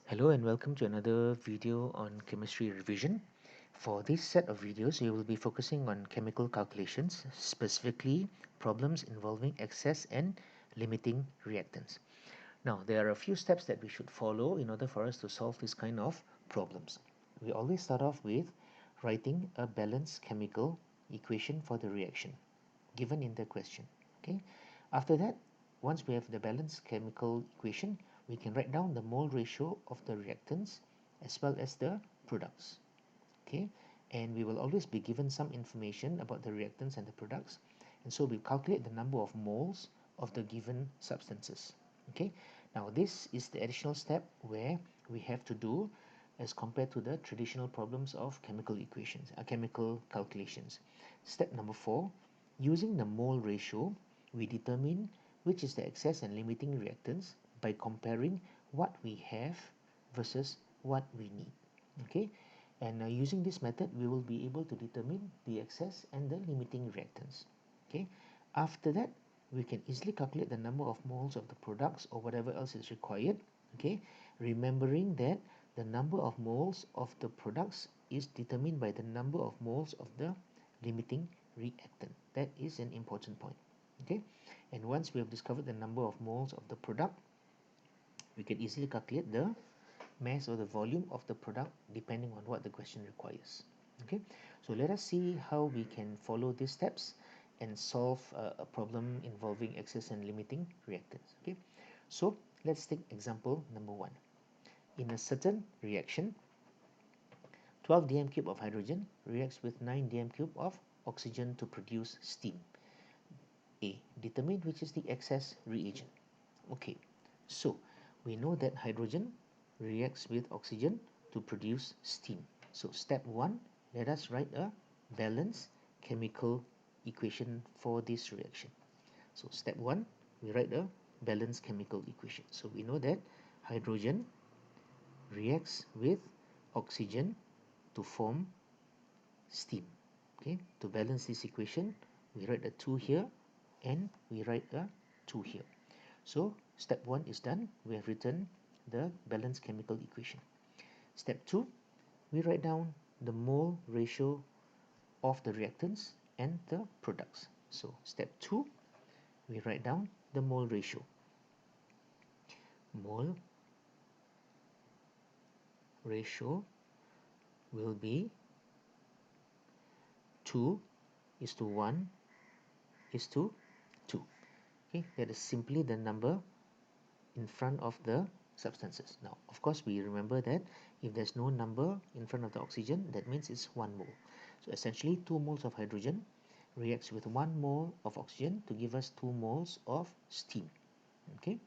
Hello and welcome to another video on chemistry revision. For this set of videos, we will be focusing on chemical calculations, specifically problems involving excess and limiting reactants. Now, there are a few steps that we should follow in order for us to solve this kind of problems. We always start off with writing a balanced chemical equation for the reaction given in the question. Okay. After that, once we have the balanced chemical equation, we can write down the mole ratio of the reactants as well as the products. Okay, and we will always be given some information about the reactants and the products, and so we calculate the number of moles of the given substances. Okay, now this is the additional step where we have to do as compared to the traditional problems of chemical equations, chemical calculations. Step number 4, using the mole ratio, we determine which is the excess and limiting reactants by comparing what we have versus what we need. Okay, and using this method we will be able to determine the excess and the limiting reactants. Okay, after that we can easily calculate the number of moles of the products or whatever else is required. Okay, remembering that the number of moles of the products is determined by the number of moles of the limiting reactant. That is an important point. Okay, and once we have discovered the number of moles of the product, we can easily calculate the mass or the volume of the product depending on what the question requires. Okay, so let us see how we can follow these steps and solve a problem involving excess and limiting reactants. Okay, so let's take example number 1. In a certain reaction, 12 dm cube of hydrogen reacts with 9 dm cube of oxygen to produce steam. A. Determine which is the excess reagent. Okay, so we know that hydrogen reacts with oxygen to produce steam. So step 1, let us write a balanced chemical equation for this reaction. So step 1, we write a balanced chemical equation. So we know that hydrogen reacts with oxygen to form steam. Okay, to balance this equation, we write a 2 here and we write a 2 here. So step 1 is done. We have written the balanced chemical equation. Step 2, we write down the mole ratio of the reactants and the products. So step 2, we write down the mole ratio. Mole ratio will be 2 is to 1 is to 2. Okay, that is simply the number in front of the substances. Now, of course, we remember that if there's no number in front of the oxygen, that means it's 1 mole. So essentially 2 moles of hydrogen reacts with 1 mole of oxygen to give us 2 moles of steam. Okay,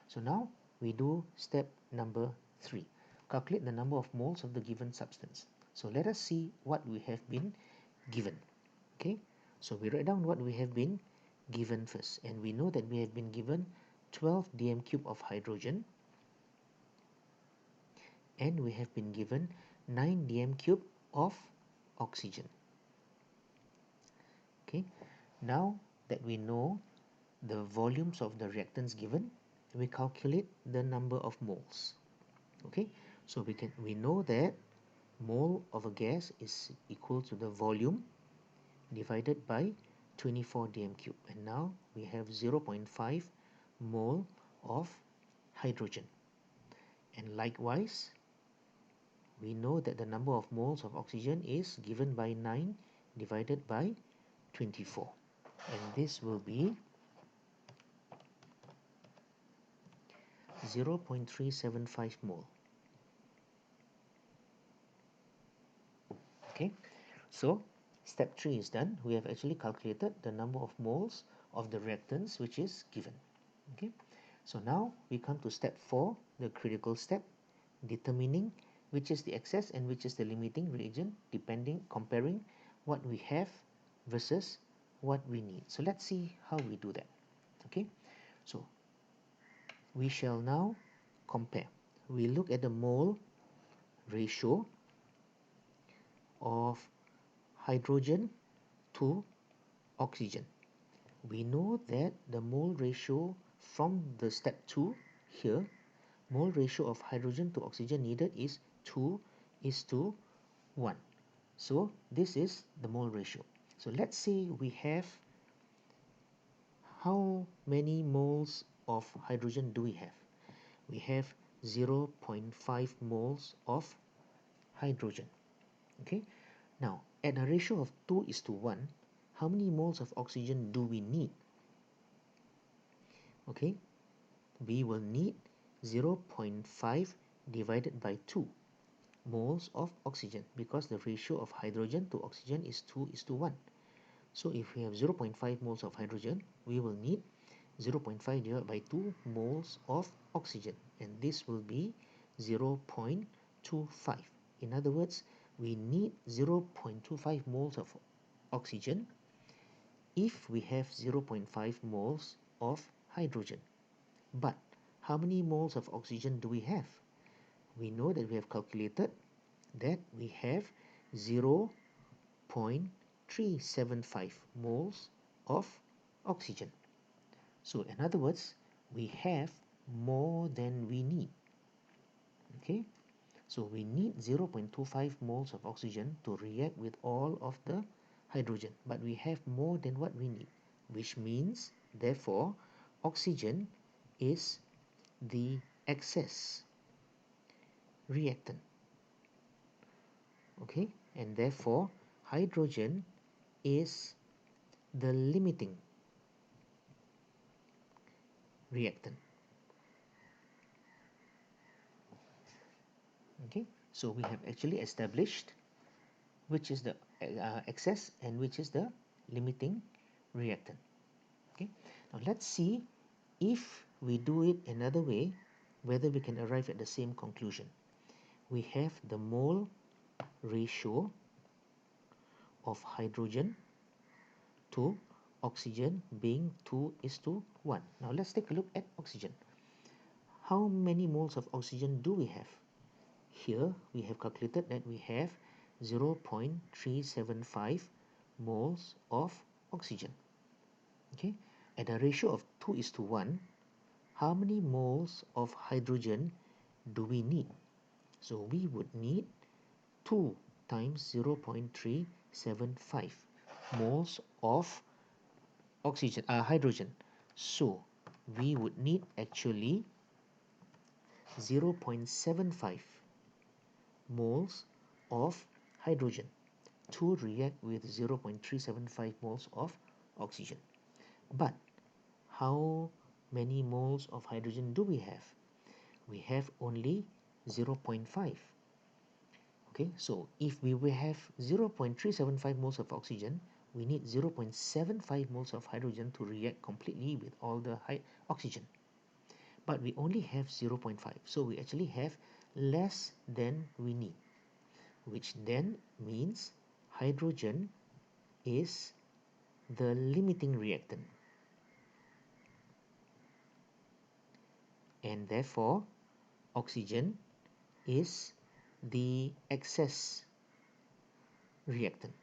so now we do step number 3. Calculate the number of moles of the given substance. So let us see what we have been given. Okay, so we write down what we have been given first, and we know that we have been given 12 dm cube of hydrogen and we have been given 9 dm cube of oxygen. Okay, now that we know the volumes of the reactants given, we calculate the number of moles. Okay, so we know that mole of a gas is equal to the volume divided by 24 dm cube, and now we have 0.5 mole of hydrogen, and likewise we know that the number of moles of oxygen is given by 9 divided by 24, and this will be 0.375 mole. Okay, so step 3 is done. We have actually calculated the number of moles of the reactants which is given. Okay, so now we come to step 4, the critical step, determining which is the excess and which is the limiting reagent, comparing what we have versus what we need. So let's see how we do that. Okay, so we shall now compare. We look at the mole ratio of hydrogen to oxygen. We know that the mole ratio from the step 2 here mole ratio of hydrogen to oxygen needed is 2 is to 1. So this is the mole ratio. So let's say we have, how many moles of hydrogen do we have? We have 0.5 moles of hydrogen. Okay, now at a ratio of 2 is to 1, how many moles of oxygen do we need? Okay, we will need 0.5 divided by 2 moles of oxygen, because the ratio of hydrogen to oxygen is 2 is to 1. So if we have 0.5 moles of hydrogen, we will need 0.5 divided by 2 moles of oxygen, and this will be 0.25. In other words, we need 0.25 moles of oxygen if we have 0.5 moles of hydrogen. But how many moles of oxygen do we have? We know that we have calculated that we have 0.375 moles of oxygen. So in other words, we have more than we need. Okay, so we need 0.25 moles of oxygen to react with all of the hydrogen, but we have more than what we need, which means, therefore, oxygen is the excess reactant. Okay, and therefore hydrogen is the limiting reactant. Okay, so we have actually established which is the excess and which is the limiting reactant. Okay, now let's see if we do it another way, whether we can arrive at the same conclusion. We have the mole ratio of hydrogen to oxygen being 2 is to 1. Now let's take a look at oxygen. How many moles of oxygen do we have? Here we have calculated that we have 0.375 moles of oxygen. Okay, at a ratio of 2 is to 1, how many moles of hydrogen do we need? So we would need 2 times 0.375 moles of hydrogen. So we would need actually 0.75 moles of hydrogen to react with 0.375 moles of oxygen. But how many moles of hydrogen do we have? We have only 0.5. Okay, so if we will have 0.375 moles of oxygen, we need 0.75 moles of hydrogen to react completely with all the oxygen. But we only have 0.5, so we actually have less than we need, which then means hydrogen is the limiting reactant, and therefore oxygen is the excess reactant.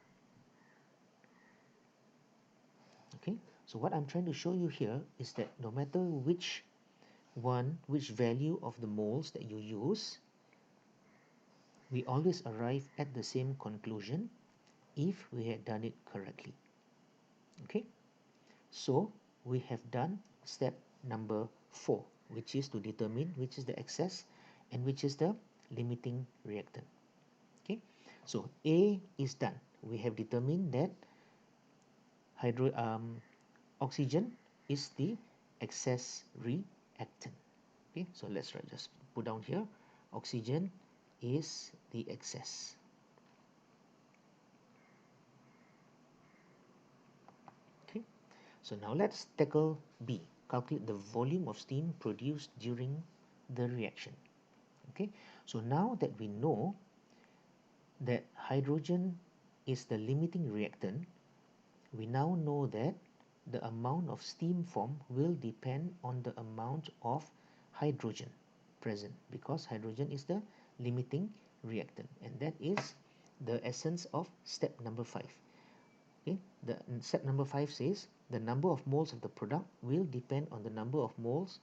Okay, so what I'm trying to show you here is that no matter which value of the moles that you use, we always arrive at the same conclusion if we had done it correctly. Okay, so we have done step number 4, which is to determine which is the excess and which is the limiting reactant. Okay, so A is done. We have determined that oxygen is the excess reactant. Okay, so let's just put down here, oxygen is the excess. Okay, so now let's tackle B, calculate the volume of steam produced during the reaction. Okay, so now that we know that hydrogen is the limiting reactant, we now know that the amount of steam formed will depend on the amount of hydrogen present, because hydrogen is the limiting reactant, and that is the essence of step number 5. Okay, step number 5 says the number of moles of the product will depend on the number of moles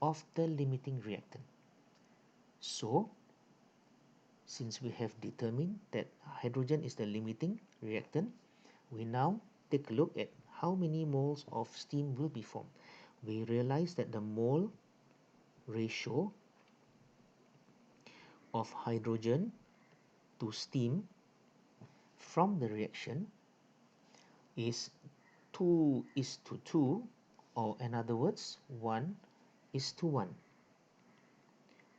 of the limiting reactant. So since we have determined that hydrogen is the limiting reactant, we now take a look at how many moles of steam will be formed. We realize that the mole ratio of hydrogen to steam from the reaction is 2 is to 2, or in other words 1 is to 1.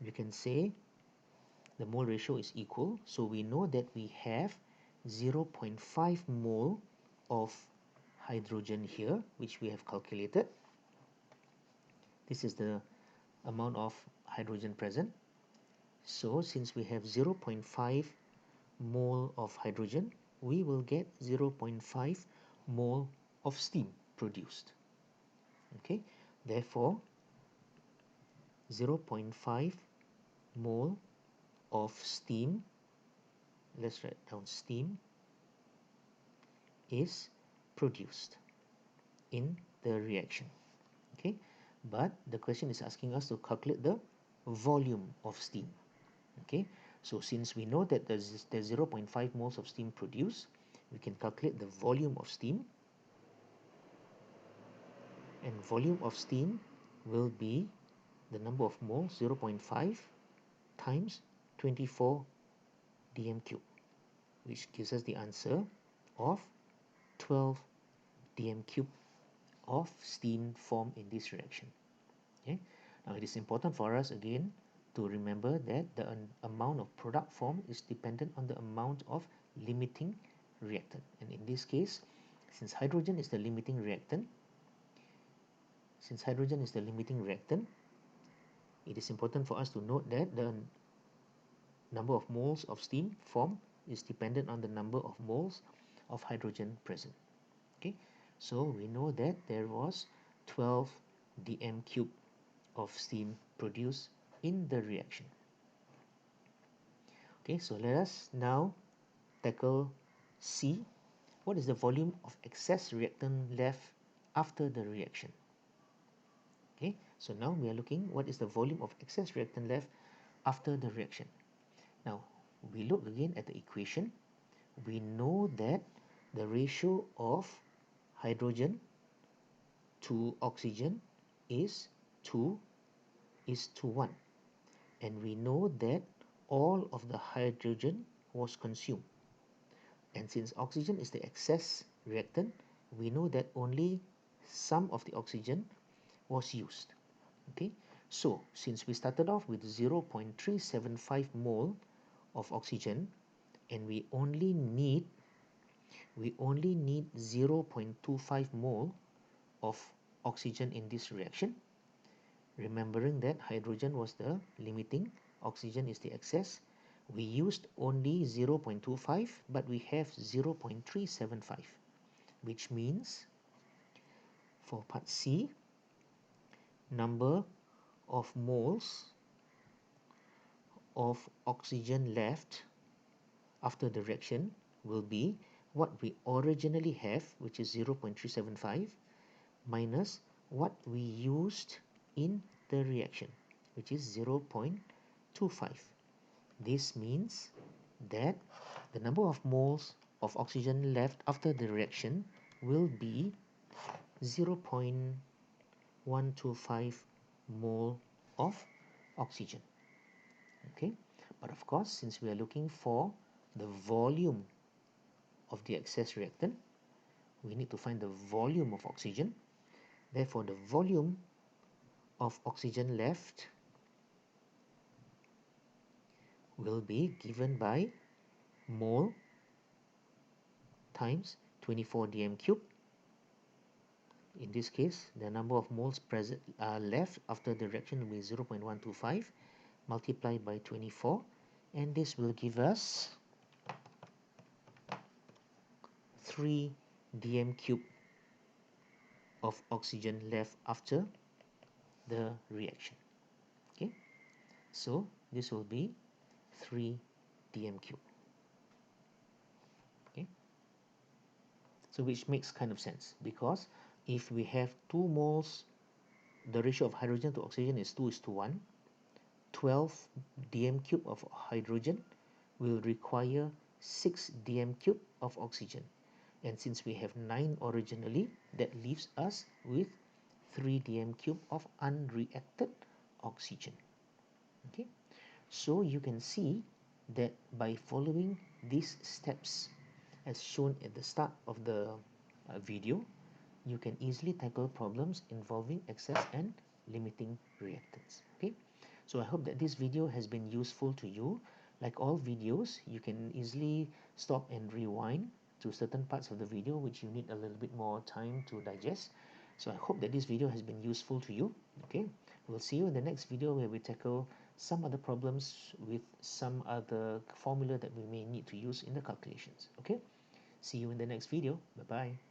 You can say the mole ratio is equal, so we know that we have 0.5 mole of hydrogen here, which we have calculated. This is the amount of hydrogen present. So since we have 0.5 mole of hydrogen, we will get 0.5 mole of steam produced. Okay, therefore 0.5 mole of steam, let's write down steam, is produced in the reaction. Okay, but the question is asking us to calculate the volume of steam. Okay, so since we know that there's 0.5 moles of steam produced, we can calculate the volume of steam, and volume of steam will be the number of moles, 0.5 times 24 dm cube, which gives us the answer of 12 dm cube of steam formed in this reaction. Okay, now it is important for us again to remember that the amount of product formed is dependent on the amount of limiting reactant, and in this case, since hydrogen is the limiting reactant, it is important for us to note that the number of moles of steam formed is dependent on the number of moles of hydrogen present. Okay, so we know that there was 12 dm cube of steam produced in the reaction. Okay, so let us now tackle C. What is the volume of excess reactant left after the reaction? Okay, so now we are looking what is the volume of excess reactant left after the reaction. Now we look again at the equation. We know that the ratio of hydrogen to oxygen is 2 is to 1, and we know that all of the hydrogen was consumed, and since oxygen is the excess reactant, we know that only some of the oxygen was used. Okay, so since we started off with 0.375 mole of oxygen, and we only need 0.25 mole of oxygen in this reaction, remembering that hydrogen was the limiting, oxygen is the excess, we used only 0.25, but we have 0.375, which means for part C, number of moles of oxygen left after the reaction will be what we originally have, which is 0.375, minus what we used in the reaction, which is 0.25. This means that the number of moles of oxygen left after the reaction will be 0.125 mole of oxygen. Okay, but of course, since we are looking for the volume of the excess reactant, we need to find the volume of oxygen. Therefore, the volume of oxygen left will be given by mole times 24 dm cube. In this case, the number of moles present left after the reaction will be 0.125 multiplied by 24, and this will give us 3 dm cube of oxygen left after the reaction. Okay, so this will be 3 dm cube. Okay, so which makes kind of sense, because if we have 2 moles, the ratio of hydrogen to oxygen is 2 is to 1, 12 dm cube of hydrogen will require 6 dm cube of oxygen. And since we have 9 originally, that leaves us with 3 dm cube of unreacted oxygen. Okay, so you can see that by following these steps as shown at the start of the video, you can easily tackle problems involving excess and limiting reactants. Okay, so I hope that this video has been useful to you. Like all videos, you can easily stop and rewind to certain parts of the video which you need a little bit more time to digest. So I hope that this video has been useful to you. Okay, we'll see you in the next video where we tackle some other problems with some other formula that we may need to use in the calculations. Okay, see you in the next video. Bye bye.